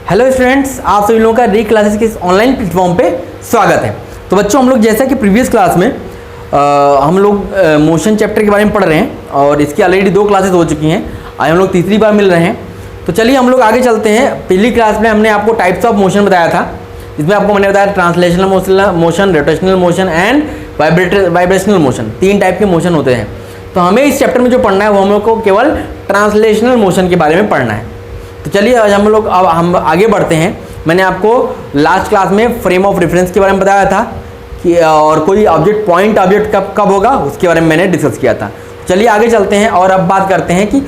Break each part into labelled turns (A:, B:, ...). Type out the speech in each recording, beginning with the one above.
A: Hello students, आप सभी लोगों का री क्लासेस के इस ऑनलाइन प्लेटफॉर्म पे स्वागत है। तो बच्चों, हम लोग जैसा कि प्रीवियस क्लास में हम लोग मोशन चैप्टर के बारे में पढ़ रहे हैं और इसकी ऑलरेडी 2 क्लासेस हो चुकी हैं। आज हम लोग तीसरी बार मिल रहे हैं। तो चलिए हम लोग आगे चलते हैं। पहली क्लास में हमने आपको टाइप्स ऑफ मोशन बताया था, जिसमें आपको मैंने बताया translational motion, rotational motion and vibrational motion. 3 type के मोशन होते हैं। तो हमें इस चैप्टर में जो पढ़ना है वो हम लोग को केवल ट्रांसलेशनल मोशन के बारे में पढ़ना है। तो चलिए आज हम आगे बढ़ते हैं। मैंने आपको लास्ट क्लास में फ्रेम ऑफ रेफरेंस के बारे में बताया था कि और कोई ऑब्जेक्ट पॉइंट ऑब्जेक्ट कब होगा उसके बारे में मैंने डिस्कस किया था। चलिए आगे चलते हैं और अब बात करते हैं कि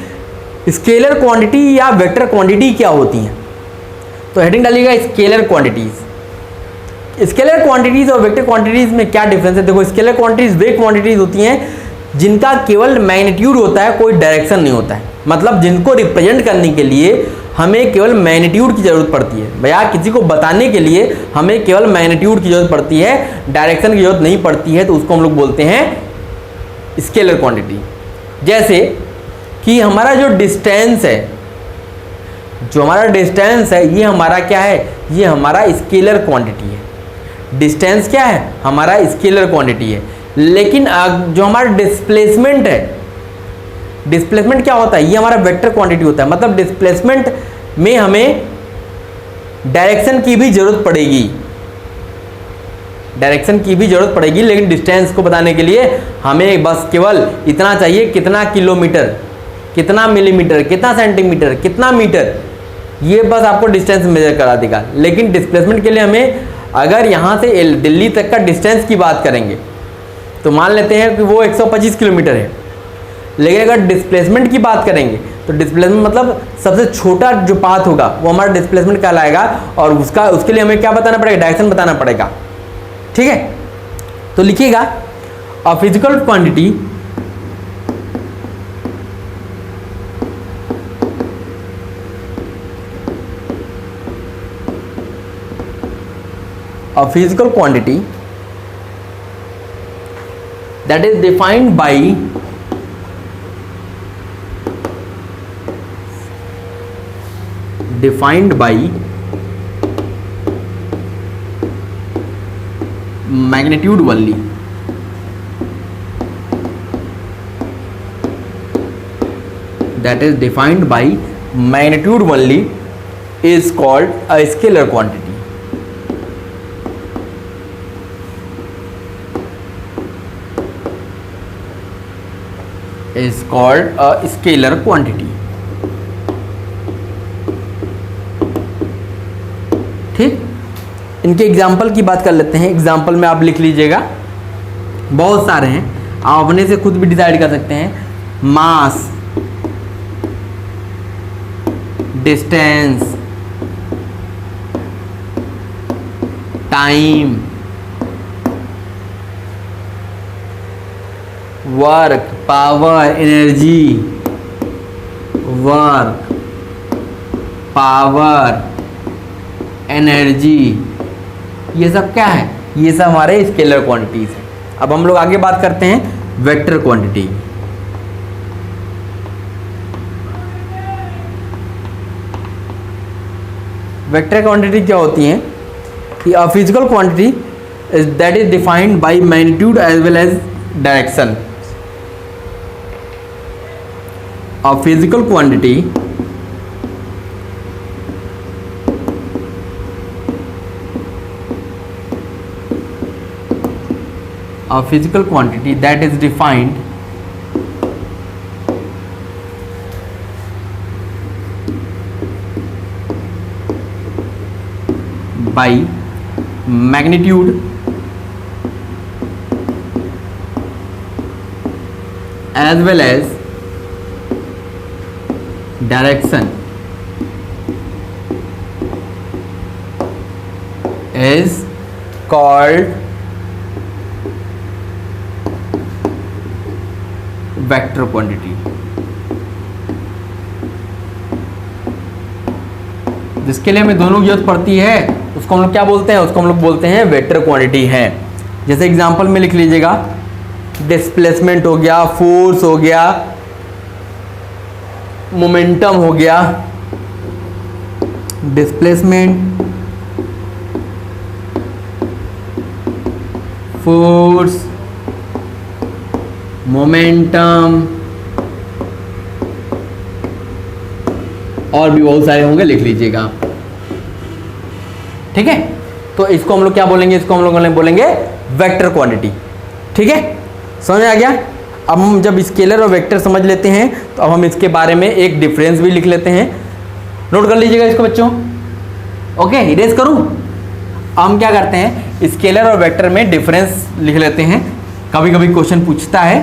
A: स्केलर क्वांटिटी या वेक्टर क्वांटिटी क्या होती हैं। तो हेडिंग डालिएगा स्केलर क्वांटिटीज। स्केलर क्वांटिटीज और वेक्टर क्वांटिटीज में क्या डिफरेंस है? देखो, स्केलर क्वांटिटीज वे क्वांटिटीज होती हैं जिनका केवल मैग्नीट्यूड होता है, कोई डायरेक्शन नहीं होता है। मतलब जिनको रिप्रेजेंट करने के लिए हमें केवल मैग्नीट्यूड की ज़रूरत पड़ती है। भैया, किसी को बताने के लिए हमें केवल मैग्नीट्यूड की ज़रूरत पड़ती है, डायरेक्शन की ज़रूरत नहीं पड़ती है। तो उसको हम लोग बोलते हैं स्केलर क्वांटिटी। जैसे कि हमारा जो डिस्टेंस है, ये हमारा क्या है? ये हमारा स्केलर क्वांटिटी है। डिस्टेंस क्या है? हमारा स्केलर क्वांटिटी है। लेकिन जो हमारा डिस्प्लेसमेंट है, डिस्प्लेसमेंट क्या होता है? ये हमारा वेक्टर क्वांटिटी होता है। मतलब डिस्प्लेसमेंट में हमें डायरेक्शन की भी जरूरत पड़ेगी, लेकिन डिस्टेंस को बताने के लिए हमें बस केवल इतना चाहिए, कितना किलोमीटर, कितना मिलीमीटर, कितना सेंटीमीटर, कितना मीटर, ये बस आपको डिस्टेंस मेजर करा देगा। लेकिन डिस्प्लेसमेंट के लिए हमें, अगर यहाँ से दिल्ली तक का डिस्टेंस की बात करेंगे तो मान लेते हैं कि वो 125 किलोमीटर है। लेकिन अगर डिस्प्लेसमेंट की बात करेंगे तो डिस्प्लेसमेंट मतलब सबसे छोटा जो पाथ होगा वो हमारा डिस्प्लेसमेंट कहलाएगा। और उसके लिए हमें क्या बताना पड़ेगा? डायरेक्शन बताना पड़ेगा। ठीक है, तो लिखिएगा अ physical quantity that is defined by magnitude only. That is defined by magnitude only is called a scalar quantity. Is called a scalar quantity. ठीक, इनके एग्जाम्पल की बात कर लेते हैं। एग्जाम्पल में आप लिख लीजिएगा, बहुत सारे हैं, आप अपने से खुद भी डिसाइड कर सकते हैं। Mass, distance, time, work, power, energy, work, power, energy, ये सब क्या है? ये सब हमारे स्केलर क्वांटिटीज हैं। अब हम लोग आगे बात करते हैं वेक्टर क्वांटिटी। वेक्टर क्वांटिटी क्या होती हैं? कि a physical quantity that is defined by magnitude as well as direction. A physical quantity that is defined by magnitude as well as direction is called vector quantity. जिसके लिए हमें दोनों की जरूरत पड़ती है उसको हम लोग क्या बोलते हैं? उसको हम लोग बोलते हैं वेक्टर क्वांटिटी है। जैसे एग्जांपल में लिख लीजिएगा, डिस्प्लेसमेंट हो गया, फोर्स हो गया, मोमेंटम हो गया, डिस्प्लेसमेंट, फोर्स, मोमेंटम और भी बहुत सारे होंगे, लिख लीजिएगा आप। ठीक है, तो इसको हम लोग क्या बोलेंगे, इसको हम लोग बोलेंगे वेक्टर क्वांटिटी। ठीक है, समझ आ गया। अब हम जब स्केलर और वेक्टर समझ लेते हैं तो अब हम इसके बारे में एक डिफरेंस भी लिख लेते हैं। नोट कर लीजिएगा इसको बच्चों। ओके, इरेज करूं। हम क्या करते हैं, स्केलर और वेक्टर में डिफरेंस लिख लेते हैं। कभी कभी क्वेश्चन पूछता है,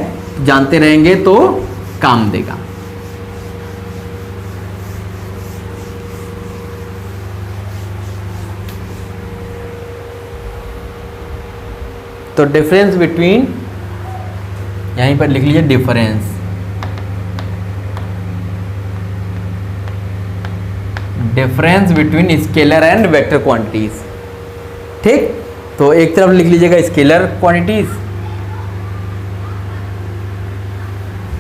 A: जानते रहेंगे तो काम देगा। तो डिफरेंस बिटवीन, यहीं पर लिख लीजिए difference, difference between scalar and vector quantities. ठीक, तो एक तरफ लिख लीजिएगा स्केलर क्वांटिटीज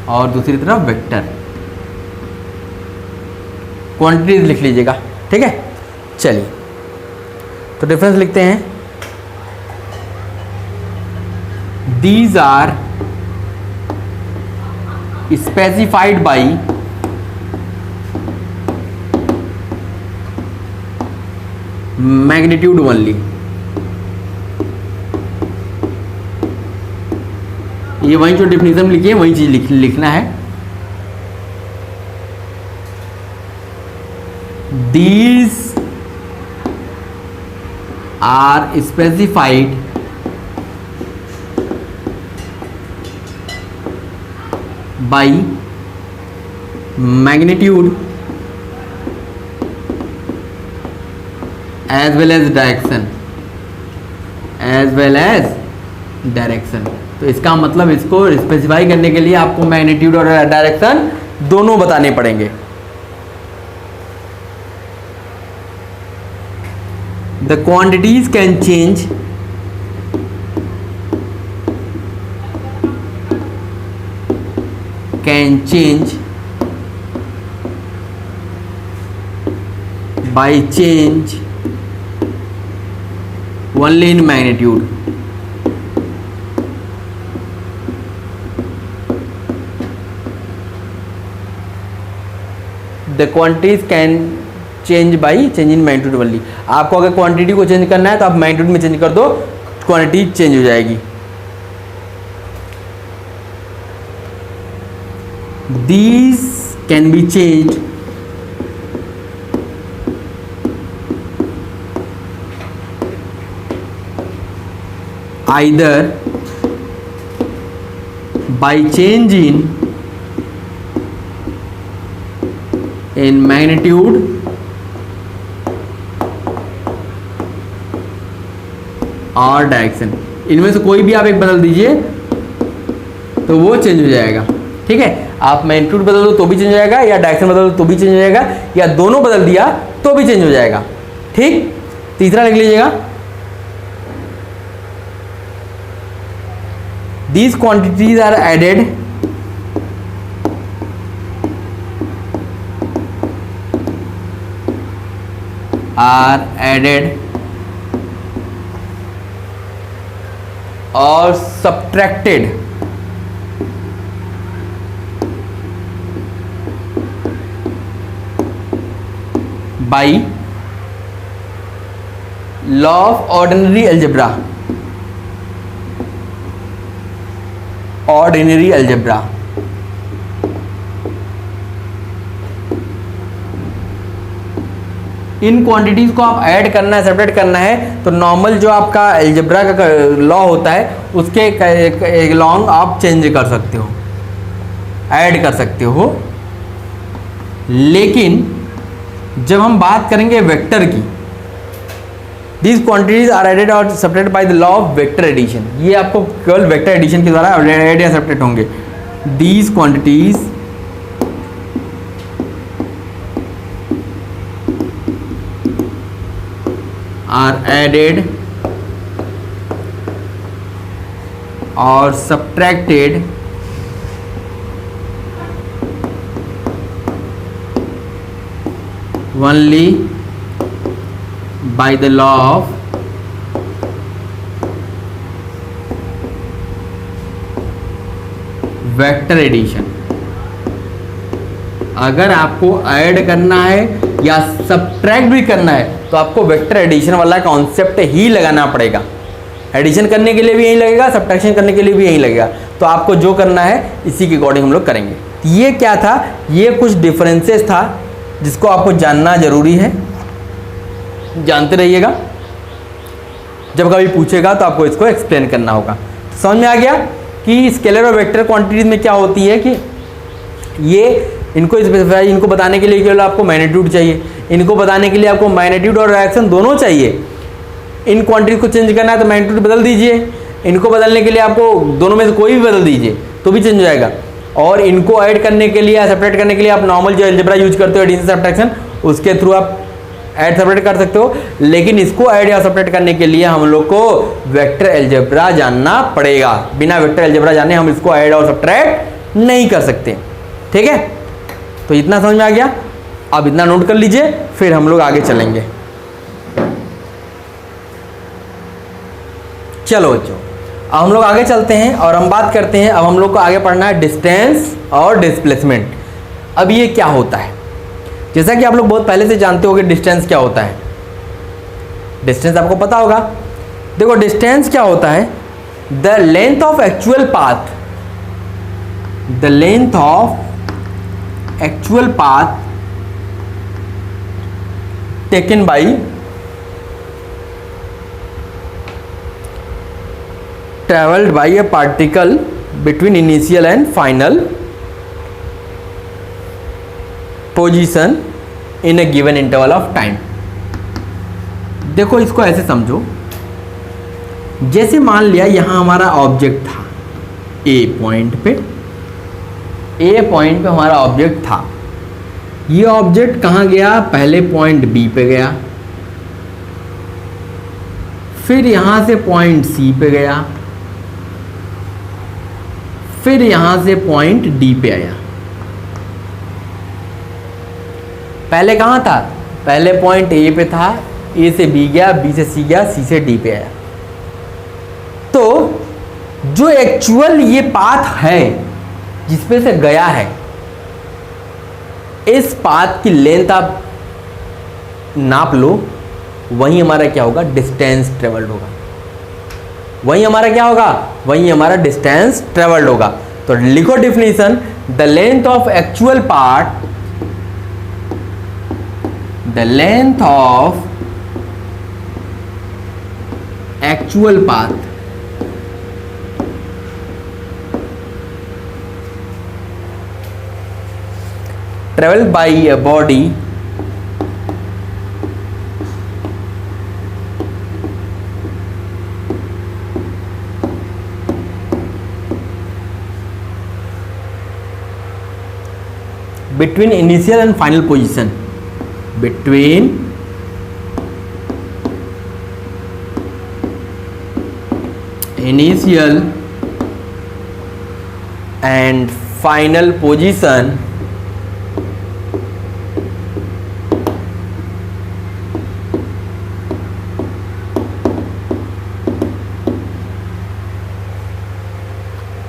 A: और दूसरी तरफ वेक्टर क्वांटिटीज लिख लीजिएगा। ठीक है, चलिए तो डिफरेंस लिखते हैं। These are specified by magnitude only। ये वही जो डिफिनेशन लिखी है वही चीज लिखना है। These are specified by magnitude as well as direction, as well as direction। तो इसका मतलब इसको स्पेसिफाई करने के लिए आपको मैग्नीट्यूड और डायरेक्शन दोनों बताने पड़ेंगे। The quantities can change by change only in magnitude। The quantities can change by change in magnitude only। आपको अगर क्वांटिटी को चेंज करना है तो आप मैग्नीट्यूड में चेंज कर दो, क्वांटिटी चेंज हो जाएगी। These can be changed either by change in magnitude और डायरेक्शन। इनमें से कोई भी आप एक बदल दीजिए तो वो चेंज हो जाएगा। ठीक है, आप मैग्नीट्यूड बदल दो तो भी चेंज हो जाएगा, या डायरेक्शन बदल दो तो भी चेंज हो जाएगा, या दोनों बदल दिया तो भी चेंज हो जाएगा। ठीक, तीसरा लिख लीजिएगा। These quantities are added or subtracted by law of ordinary algebra। Ordinary algebra. In quantities को आप ऐड करना है, सेपरेट करना है, तो नॉर्मल जो आपका अलजेब्रा का लॉ होता है उसके एक लॉन्ग आप चेंज कर सकते हो, ऐड कर सकते हो। लेकिन जब हम बात करेंगे वेक्टर की, These quantities are added or separated by the law of vector addition। ये आपको केवल वेक्टर एडिशन के द्वारा ऐड या सेपरेट होंगे। These quantities are added or subtracted only by the law of vector addition. अगर आपको ऐड करना है या सब्ट्रैक्ट भी करना है तो आपको वेक्टर एडिशन वाला कॉन्सेप्ट ही लगाना पड़ेगा। एडिशन करने के लिए भी यही लगेगा, सब्ट्रैक्शन करने के लिए भी यही लगेगा। तो आपको जो करना है इसी के अकॉर्डिंग हम लोग करेंगे। ये क्या था, ये कुछ डिफरेंसेस था जिसको आपको जानना जरूरी है, जानते रहिएगा। जब कभी पूछेगा तो आपको इसको एक्सप्लेन करना होगा। तो समझ में आ गया कि स्केलर और वेक्टर क्वांटिटीज में क्या होती है कि ये इनको स्पेसिफाई, इनको बताने के लिए केवल आपको मैग्नीट्यूड चाहिए, इनको बताने के लिए आपको मैग्नीट्यूड और डायरेक्शन दोनों चाहिए। इन क्वांटिटीज को चेंज करना है तो मैग्नीट्यूड बदल दीजिए, इनको बदलने के लिए आपको दोनों में से कोई भी बदल दीजिए तो भी चेंज हो जाएगा। और इनको ऐड करने के लिए या सेपरेट करने के लिए आप नॉर्मल जो अलजेब्रा यूज करते हो एडिशन सब्ट्रैक्शन, उसके थ्रू आप ऐड सेपरेट कर सकते हो। लेकिन इसको ऐड या सेपरेट करने के लिए हम लोग को वेक्टर अलजेब्रा जानना पड़ेगा। बिना वेक्टर अलजेब्रा जाने हम इसको ऐड और सब्ट्रैक्ट नहीं कर सकते। ठीक है, तो इतना समझ में आ गया। अब इतना नोट कर लीजिए, फिर हम लोग आगे चलेंगे। चलो बच्चों, अब हम लोग आगे चलते हैं और हम बात करते हैं। अब हम लोग को आगे पढ़ना है डिस्टेंस और डिस्प्लेसमेंट। अब ये क्या होता है, जैसा कि आप लोग बहुत पहले से जानते हो कि डिस्टेंस क्या होता है। डिस्टेंस आपको पता होगा। देखो डिस्टेंस क्या होता है, the length of actual path, the length of actual path taken by traveled by a particle between initial and final position in a given interval of time। देखो इसको ऐसे समझो, जैसे मान लिया यहां हमारा ऑब्जेक्ट था ए पॉइंट पे, ए पॉइंट पे हमारा ऑब्जेक्ट था। ये ऑब्जेक्ट कहां गया, पहले पॉइंट बी पे गया, फिर यहां से पॉइंट सी पे गया, फिर यहां से पॉइंट डी पे आया। पहले कहां था, पहले पॉइंट ए पे था, ए से बी गया, बी से सी गया, सी से डी पे आया। तो जो एक्चुअल ये पाथ है जिसपे से गया है, इस पाथ की लेंथ आप नाप लो, वही हमारा क्या होगा, डिस्टेंस ट्रेवल्ड होगा। वही हमारा क्या होगा, वही हमारा डिस्टेंस ट्रेवल्ड होगा। तो लिखो definition, the length of actual part, the length of actual path travelled by a body between initial and final position, between initial and final position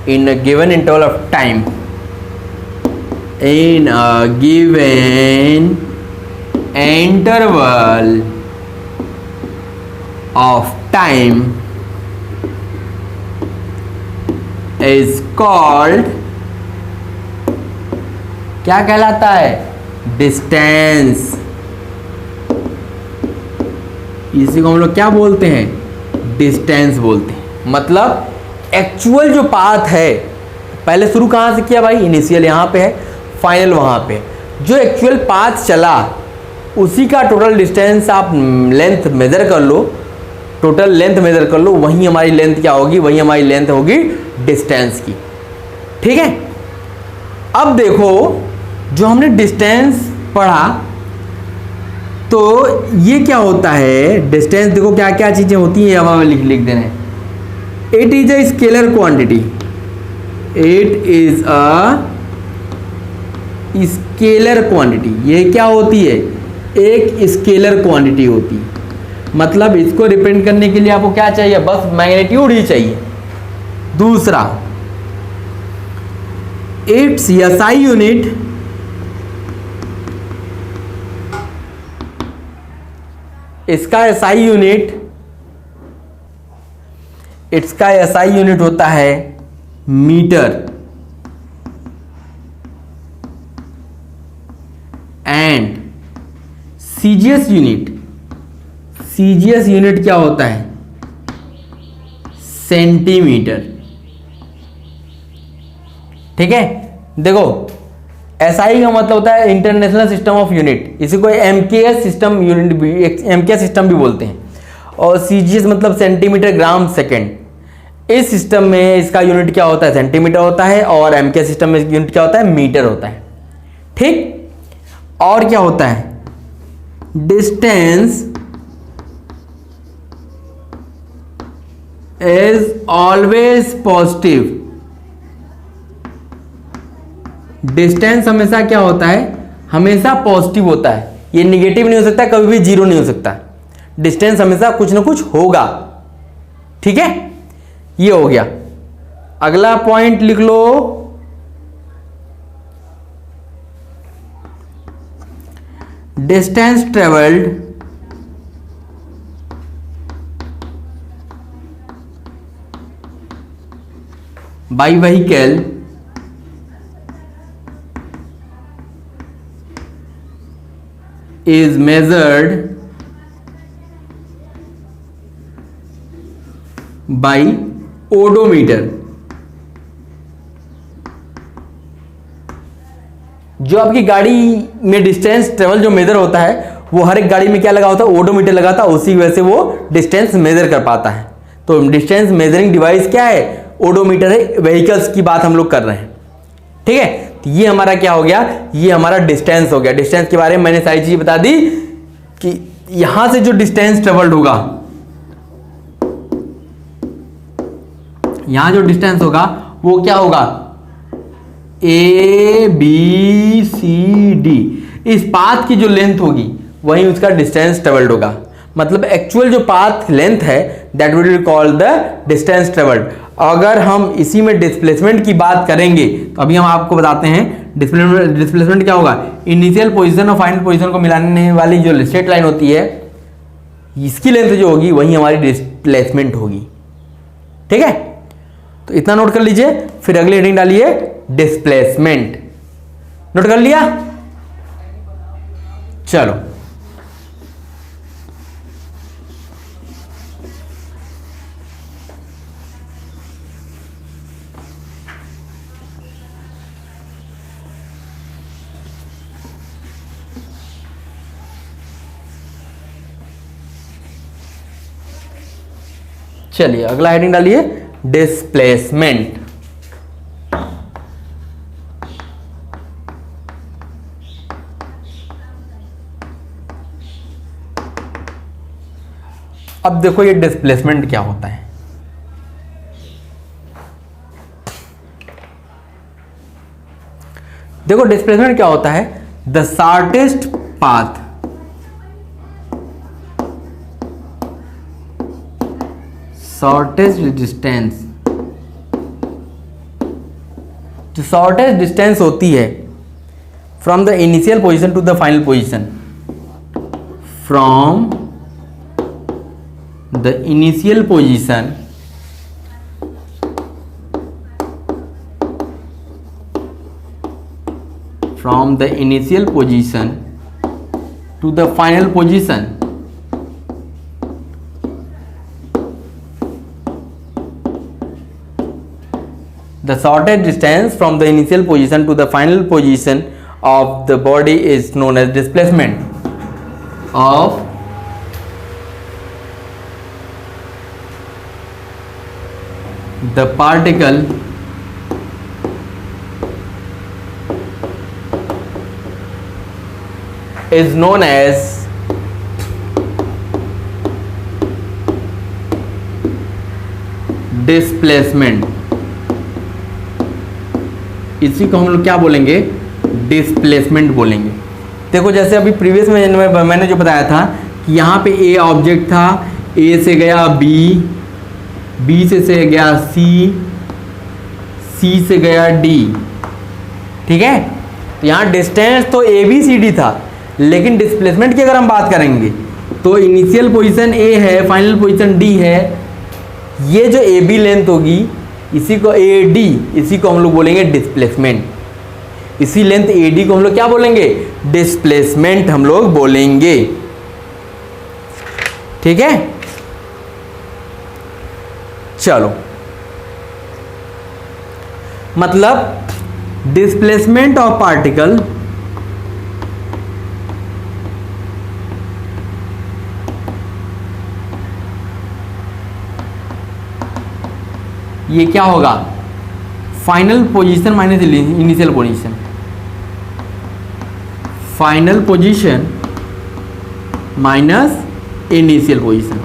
A: in a given interval of time, in a given interval of time is called, क्या कहलाता है, distance. इसी को हम लोग क्या बोलते हैं, डिस्टेंस बोलते हैं। मतलब एक्चुअल जो पाथ है, पहले शुरू कहाँ से किया भाई, इनिशियल यहाँ पे है, फाइनल वहाँ पे, जो एक्चुअल पाथ चला उसी का टोटल डिस्टेंस आप लेंथ मेज़र कर लो, टोटल लेंथ मेज़र कर लो, वही हमारी लेंथ क्या होगी, वही हमारी लेंथ होगी डिस्टेंस की। ठीक है, अब देखो जो हमने डिस्टेंस पढ़ा, तो ये क्या होता है डिस्टेंस, देखो क्या क्या चीज़ें होती हैं, अब लिख देना है। It is a scalar quantity, it is a scalar quantity. ये क्या होती है, एक स्केलर क्वांटिटी होती है। मतलब इसको रिप्रेजेंट करने के लिए आपको क्या चाहिए, बस मैग्नीट्यूड ही चाहिए। दूसरा, इट्स एसआई यूनिट इसका एसआई यूनिट होता है मीटर, एंड सीजीएस यूनिट क्या होता है, सेंटीमीटर। ठीक है, देखो एसआई का मतलब होता है इंटरनेशनल सिस्टम ऑफ यूनिट, इसी को एमकेएस सिस्टम भी बोलते हैं, और सीजीएस मतलब सेंटीमीटर ग्राम सेकेंड। इस सिस्टम में इसका यूनिट क्या होता है, सेंटीमीटर होता है, और एमकेएस सिस्टम में यूनिट क्या होता है, मीटर होता है। ठीक, और क्या होता है, distance is always positive. Distance हमेशा क्या होता है, हमेशा पॉजिटिव होता है, ये निगेटिव नहीं हो सकता, कभी भी जीरो नहीं हो सकता। डिस्टेंस हमेशा कुछ ना कुछ होगा। ठीक है, ये हो गया। अगला पॉइंट लिख लो, distance travelled by vehicle is measured by odometer। जो आपकी गाड़ी में डिस्टेंस ट्रेवल जो मेजर होता है, वो हर एक गाड़ी में क्या लगा होता है, ओडोमीटर लगा था, उसी वजह से वो डिस्टेंस मेजर कर पाता है। तो डिस्टेंस मेजरिंग डिवाइस क्या है, ओडोमीटर है। व्हीकल्स की बात हम लोग कर रहे हैं। ठीक है, तो ये हमारा क्या हो गया, ये हमारा डिस्टेंस हो गया। डिस्टेंस के बारे में मैंने सारी चीज बता दी कि यहां से जो डिस्टेंस ट्रेवल्ड होगा, यहां जो डिस्टेंस होगा वो क्या होगा, ए बी सी डी। इस पाथ की जो लेंथ होगी वही उसका डिस्टेंस ट्रेवल्ड होगा। मतलब एक्चुअल जो पाथ लेंथ है that will be called the distance travelled. अगर हम इसी में डिस्प्लेसमेंट की बात करेंगे तो अभी हम आपको बताते हैं डिस्प्लेसमेंट क्या होगा। इनिशियल पोजीशन और फाइनल पोजीशन को मिलाने वाली जो स्ट्रेट लाइन होती है, इसकी लेंथ जो होगी वही हमारी डिस्प्लेसमेंट होगी। ठीक है, तो इतना नोट कर लीजिए। फिर अगली हेडिंग डालिए डिस्प्लेसमेंट। नोट कर लिया, चलो चलिए अगला हेडिंग डालिए डिस्प्लेसमेंट। अब देखो ये डिस्प्लेसमेंट क्या होता है। देखो डिस्प्लेसमेंट क्या होता है, the shortest path shortest distance, जो शॉर्टेस्ट डिस्टेंस होती है from the initial position to the final position, from the initial position from the initial position to the final position, the shortest distance from the initial position to the final position of the body is known as displacement of the particle is known as displacement। इसी को हम लोग क्या बोलेंगे, displacement बोलेंगे। देखो जैसे अभी प्रीवियस में मैंने जो बताया था कि यहाँ पे ए ऑब्जेक्ट था, ए से गया बी, बी से गया सी, सी से गया डी। ठीक है, तो यहाँ डिस्टेंस तो ए बी सी डी था, लेकिन डिस्प्लेसमेंट की अगर हम बात करेंगे तो इनिशियल पोजीशन ए है, फाइनल पोजीशन डी है। ये जो ए बी लेंथ होगी, इसी को ए डी, इसी को हम लोग बोलेंगे डिस्प्लेसमेंट। इसी लेंथ ए डी को हम लोग क्या बोलेंगे? डिस्प्लेसमेंट हम लोग बोलेंगे। ठीक है, चलो, मतलब डिस्प्लेसमेंट ऑफ पार्टिकल ये क्या होगा? Final position minus initial position. Final position minus initial position.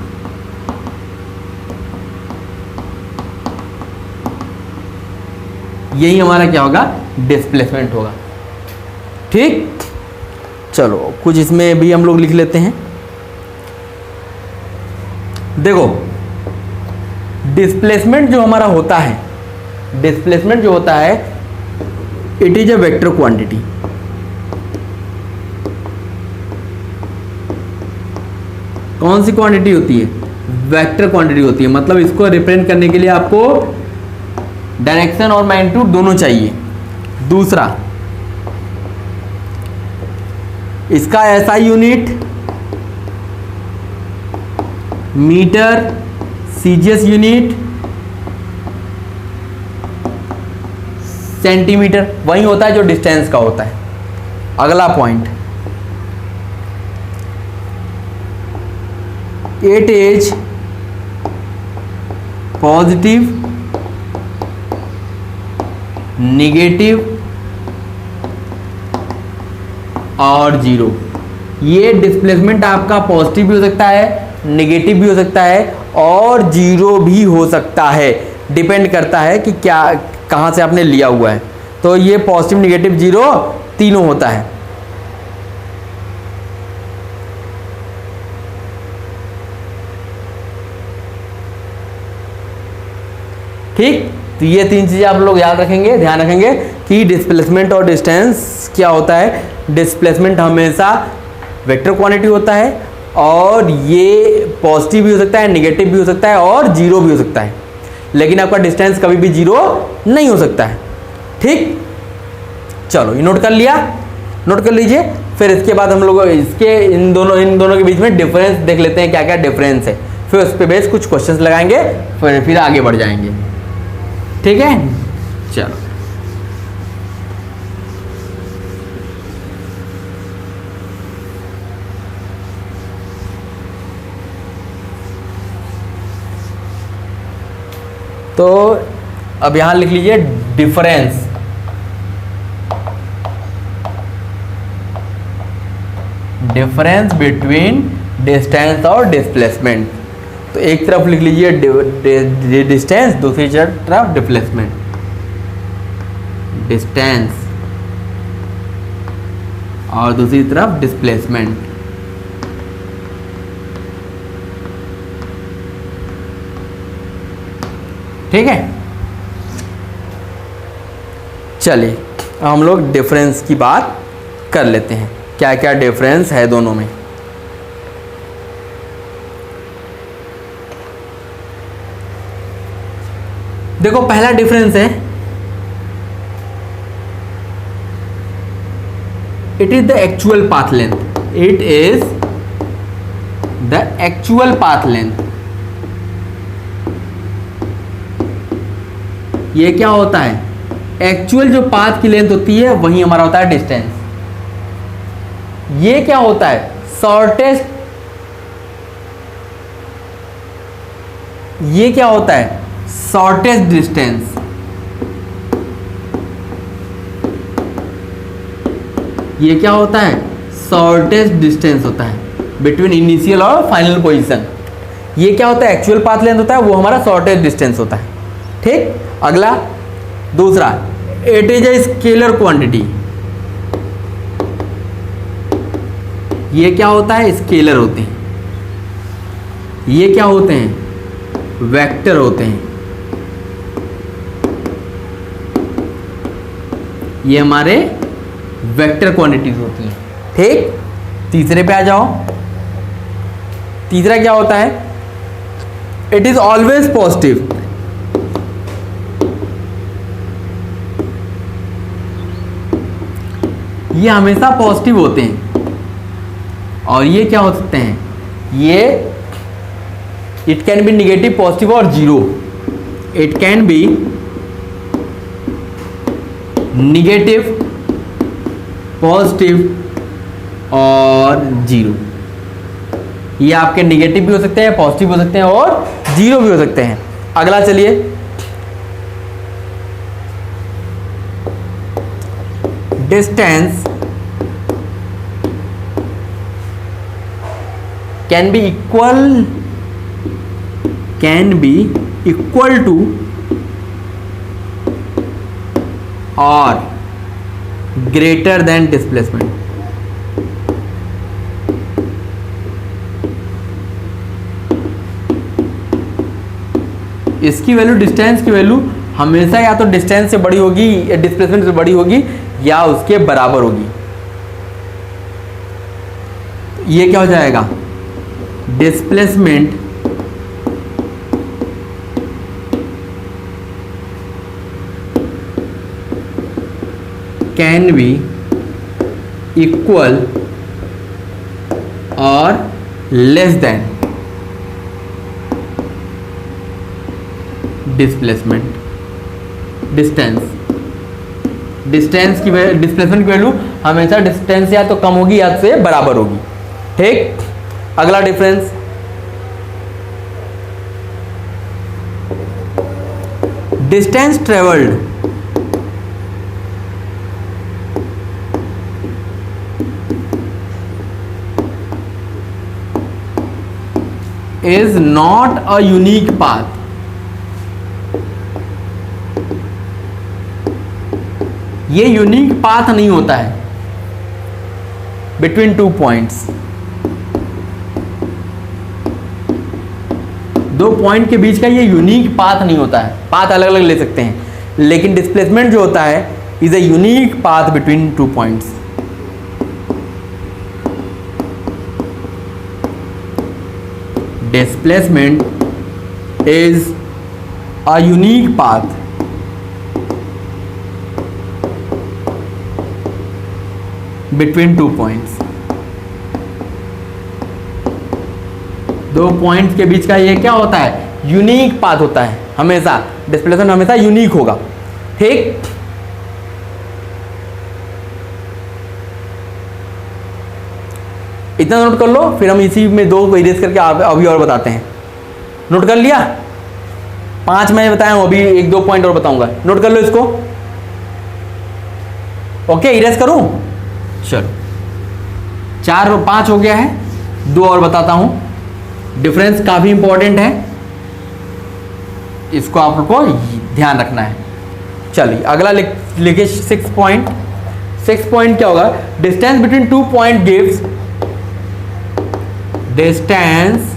A: यही हमारा क्या होगा? डिस्प्लेसमेंट होगा। ठीक, चलो कुछ इसमें भी हम लोग लिख लेते हैं। देखो, डिस्प्लेसमेंट जो हमारा होता है, डिस्प्लेसमेंट जो होता है, it is a vector quantity. कौन सी क्वांटिटी होती है? वेक्टर क्वांटिटी होती है। मतलब इसको रिप्रेजेंट करने के लिए आपको डायरेक्शन और मैग्नीट्यूड दोनों चाहिए। दूसरा, इसका SI unit metre, CGS unit centimetre, वही होता है जो डिस्टेंस का होता है। अगला point, it is positive, negative और जीरो। ये डिस्प्लेसमेंट आपका पॉजिटिव भी हो सकता है, नेगेटिव भी हो सकता है और जीरो भी हो सकता है। डिपेंड करता है कि क्या, कहाँ से आपने लिया हुआ है। तो ये पॉजिटिव, नेगेटिव, जीरो तीनों होता है। ठीक, तो ये तीन चीज़ें आप लोग याद रखेंगे, ध्यान रखेंगे कि डिस्प्लेसमेंट और डिस्टेंस क्या होता है। डिस्प्लेसमेंट हमेशा वेक्टर क्वांटिटी होता है और ये पॉजिटिव भी हो सकता है, नेगेटिव भी हो सकता है और जीरो भी हो सकता है, लेकिन आपका डिस्टेंस कभी भी जीरो नहीं हो सकता है। ठीक, चलो ये नोट कर लिया, नोट कर लीजिए। फिर इसके बाद हम लोग इसके इन दोनों के बीच में डिफरेंस देख लेते हैं, क्या क्या डिफरेंस है। फिर उस पर बेस कुछ क्वेश्चंस लगाएंगे, फिर आगे बढ़ जाएंगे। ठीक है, चलो। तो अब यहां लिख लीजिए डिफरेंस। डिफरेंस बिटवीन डिस्टेंस और डिस्प्लेसमेंट। तो एक तरफ लिख लीजिए डिस्टेंस, दूसरी तरफ डिस्प्लेसमेंट। डिस्टेंस और दूसरी तरफ डिस्प्लेसमेंट। ठीक है, चलिए हम लोग डिफरेंस की बात कर लेते हैं, क्या क्या डिफरेंस है दोनों में। देखो, पहला डिफरेंस है, it is the actual path length. It is the actual path length. ये क्या होता है? एक्चुअल जो पाथ की लेंथ होती है वही हमारा होता है डिस्टेंस। ये क्या होता है? शॉर्टेस्ट। ये क्या होता है? Shortest distance. ये क्या होता है? शॉर्टेस्ट डिस्टेंस होता है बिटवीन इनिशियल और फाइनल पोजीशन। ये क्या होता है? एक्चुअल पाथ लेंथ होता है, वो हमारा शॉर्टेस्ट डिस्टेंस होता है। ठीक, अगला दूसरा, it is a scalar quantity. ये क्या होता है? स्केलर होते हैं। ये क्या होते हैं? वेक्टर होते हैं। ये हमारे वेक्टर क्वांटिटीज होती हैं। ठीक, तीसरे पे आ जाओ। तीसरा क्या होता है? It is always positive. ये हमेशा पॉजिटिव होते हैं। और ये क्या हो सकते हैं? ये it can be negative, positive और zero. It can be negative, positive और जीरो। ये आपके निगेटिव भी हो सकते हैं, पॉजिटिव हो सकते हैं और जीरो भी हो सकते हैं। अगला चलिए, distance can be equal to और ग्रेटर देन डिस्प्लेसमेंट। इसकी वैल्यू, डिस्टेंस की वैल्यू हमेशा या तो डिस्टेंस से बड़ी होगी या डिस्प्लेसमेंट से बड़ी होगी या उसके बराबर होगी। ये क्या हो जाएगा? डिस्प्लेसमेंट कैन बी इक्वल और लेस देन डिस्प्लेसमेंट। डिस्टेंस की डिस्प्लेसमेंट की वैल्यू हमेशा डिस्टेंस या तो कम होगी या से बराबर होगी। ठीक, अगला difference, distance travelled is not a unique path. ये यूनिक पाथ नहीं होता है बिटवीन टू पॉइंट्स। दो पॉइंट के बीच का ये यूनिक पाथ नहीं होता है। पाथ अलग अलग ले सकते हैं, लेकिन डिस्प्लेसमेंट जो होता है is a unique path between two points. Displacement is a unique path between two points. दो पॉइंट्स के बीच का ये क्या होता है? यूनिक पाथ होता है। हमेशा डिस्प्लेसमेंट हमेशा यूनिक होगा। ठीक, इतना नोट कर लो, फिर हम इसी में दो इरेज करके अभी और बताते हैं। नोट कर लिया? 5 मैं बताया हूं, अभी 1-2 पॉइंट और बताऊंगा। नोट कर लो इसको। ओके, इरेज करूं? चलो, 4-5 हो गया है। 2 और बताता हूं। डिफरेंस काफी इंपॉर्टेंट है, इसको आप लोग को ध्यान रखना है। चलिए अगला लिखिए 6 पॉइंट। 6 पॉइंट क्या होगा? Distance between 2 point gives distance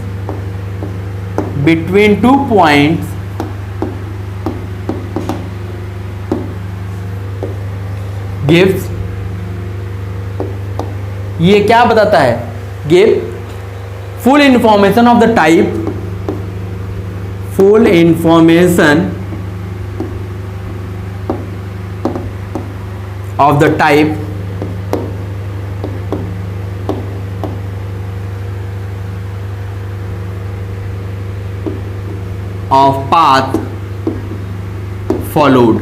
A: between 2 points gives, ये क्या बताता है? Give full information of the type, full information of the type of path followed.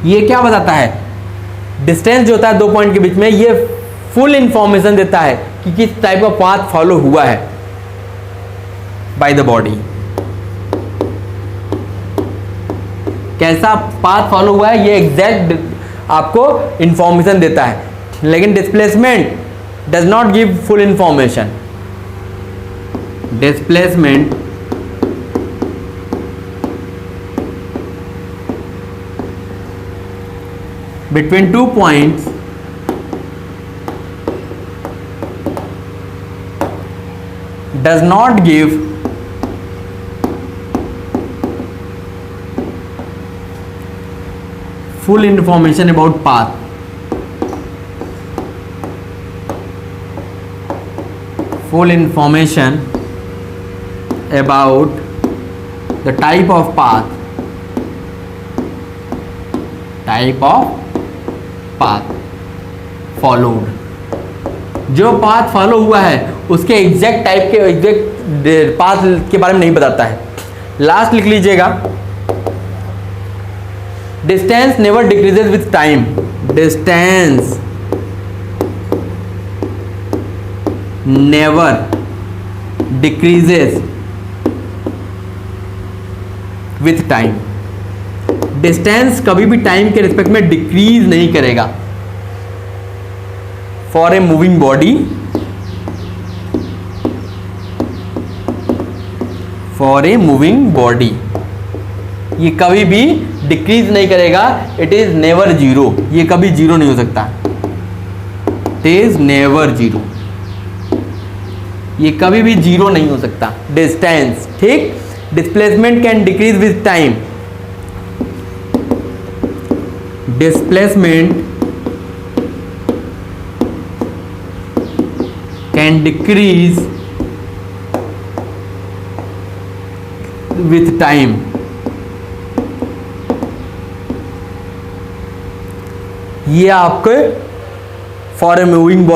A: ये क्या बताता है? डिस्टेंस जो होता है 2 पॉइंट के बीच में, ये फुल इंफॉर्मेशन देता है कि किस टाइप का पाथ फॉलो हुआ है बाय द बॉडी। कैसा पाथ फॉलो हुआ है ये एग्जैक्ट आपको इंफॉर्मेशन देता है, लेकिन displacement does not give full information. Displacement between 2 points does not give full information about path. Full information about the type of path. Type of path followed. जो path follow हुआ है उसके exact type के exact path के बारे में नहीं बताता है. लास्ट लिख लीजिएगा. Distance never decreases with time. Distance never decreases with time. Distance कभी भी टाइम के रिस्पेक्ट में डिक्रीज नहीं करेगा. For a moving body, for a moving body, ये कभी भी डिक्रीज नहीं करेगा. It is never zero. ये कभी जीरो नहीं हो सकता. It is never zero. ये कभी भी जीरो नहीं हो सकता. डिस्टेंस, ठीक. Displacement can decrease with time. Displacement can decrease with time. ये आपके फॉर ए मूविंग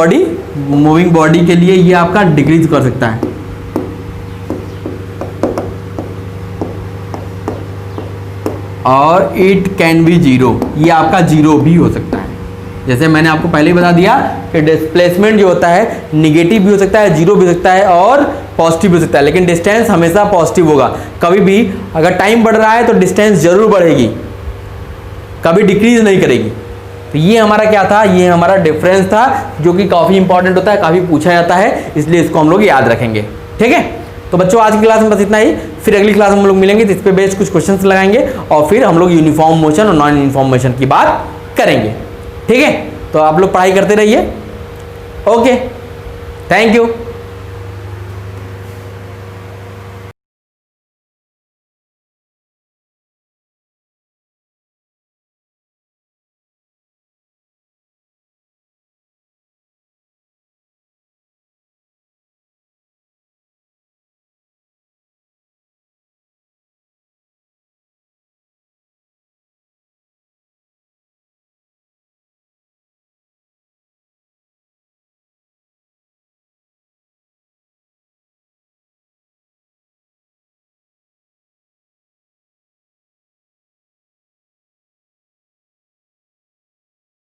A: बॉडी के लिए ये आपका डिक्रीज कर सकता है. और इट कैन बी जीरो. ये आपका जीरो भी हो सकता है. जैसे मैंने आपको पहले ही बता दिया कि डिस्प्लेसमेंट जो होता है निगेटिव भी हो सकता है, जीरो भी हो सकता है और पॉजिटिव भी हो सकता है. लेकिन डिस्टेंस हमेशा पॉजिटिव होगा. कभी भी अगर टाइम बढ़ रहा है तो डिस्टेंस जरूर बढ़ेगी, कभी डिक्रीज नहीं करेगी. तो ये हमारा क्या था, ये हमारा डिफरेंस था जो कि काफ़ी इंपॉर्टेंट होता है, काफ़ी पूछा जाता है, इसलिए इसको हम लोग याद रखेंगे. ठीक है. तो बच्चों आज की क्लास में बस इतना ही. फिर अगली क्लास में हम लोग मिलेंगे तो इस पे बेस्ड कुछ क्वेश्चंस लगाएंगे और फिर हम लोग यूनिफॉर्म मोशन और नॉन यूनिफॉर्म मोशन की बात करेंगे. ठीक है. तो आप लोग पढ़ाई करते रहिए. Okay, thank you.